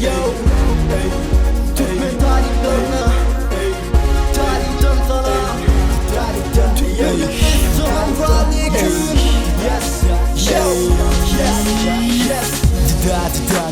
yo Türkmen taliplerine Tarihten salam Türkmen'in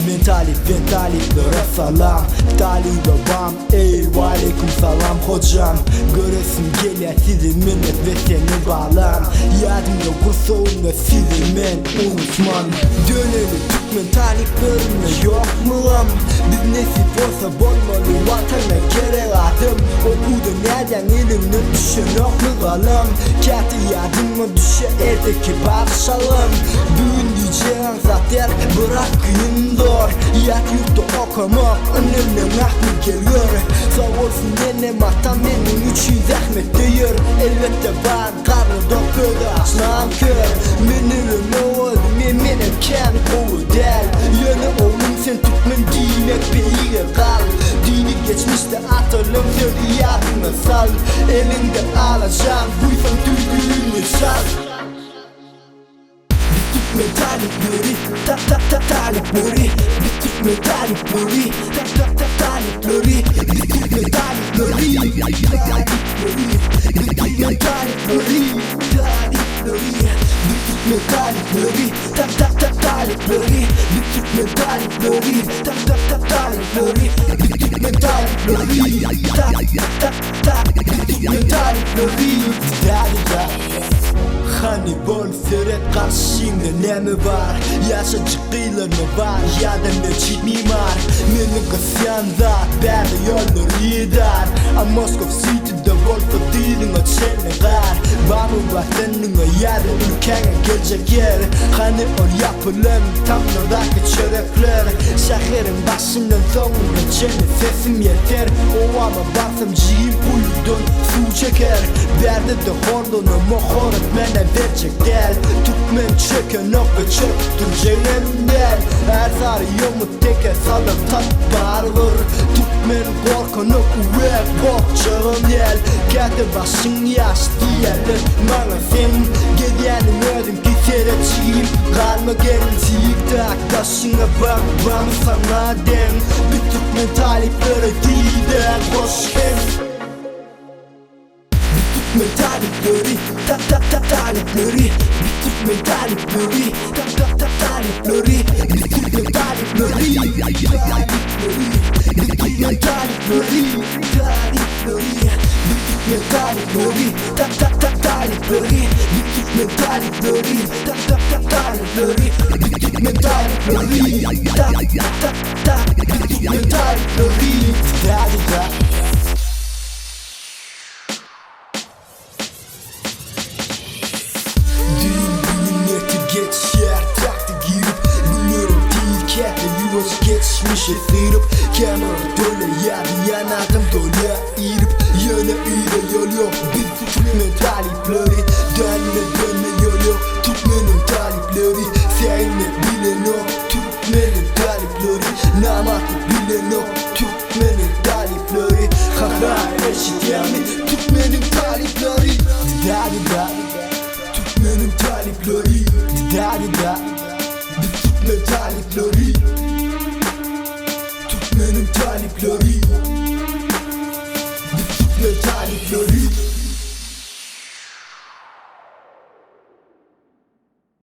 selamun aleyküm Ben taliplere salam Talip babam ve aleyküm salam hocam Göresim gelir sizi minnet ve seni bağlam Yadımda kursoğumda sizi men unutmam Döneli Türkmen taliplerine yok mu lan Biz nesip olsa bolmalı vatana gerek adım Okudu nereden elimden düşen yok mu kalam Kati yadıma düşe erdeki parçalım Düğün diyeceğin zaten bırak kıyın doğru Yat yurtta okumak önümden aklım geliyor Sağ olsun nenem atam benim için zahmet diyor Elbette ben karnı dokudu aslan kör Menürüm oğlum eminim kendi kovu del Yanı oğlum sen Türkmen dinek beyiğe kal Dini geçmişte atalım söyle yardıma sal Elinde alacağım buysan dürbününü sal Türkmen talipleri talipleri Türkmen talipleri talipleri Türkmen talipleri Türkmen talipleri talipleri Türkmen talipleri talipleri Türkmen talipleri talipleri Türkmen talipleri Türkmen talipleri Hani bol seyret karşında ne mi var Yaşacık kıyılar mı var ya da ne çiğ mimar Benim kısyan zat berdi yollar yedar A Moskov City'de Wolf'a dilin o çelme var Bana var senin o yarın ülkene gelecek yer Hani ol yapılım tam oradaki çörekler Şehrin başından sonuna çene sesim yeter O ama baksam ciğim buyudun su çeker Berdi de hordunu mohorat mene verecek del Türkmen çöken ok ve çöktür cehennemden Her sarı yomut teke sadım tat barvır Türkmen korkan ok ve korkçağım yel Kete başın yaş diyelim bana sen Gediyenim ödüm ki tereciğim Kalma gelin tiyik taktaşına bak bana sana dem Bir Türkmen talipleri diden hoş hem Türkmen talipleri talipleri Türkmen talipleri talipleri Türkmen talipleri Türkmen talipleri talipleri Türkmen talipleri talipleri Türkmen talipleri talipleri Türkmen talipleri Türkmen talipleri Geçmişe sıyırıp kenara döle yarı yanadım dole irip Yana üyle yol yok biz Türkmen talipleri Dönme yol yok Türkmen'in talipleri Sevmek bilen yok Türkmen'in talipleri Namatı bilen yok Türkmen'in talipleri Haha eşit yani Türkmen'in talipleri Dida Türkmen'in talipleri Dida Biz Türkmen talipleri Türkmen'in talipleri Biz Türkmen talipleri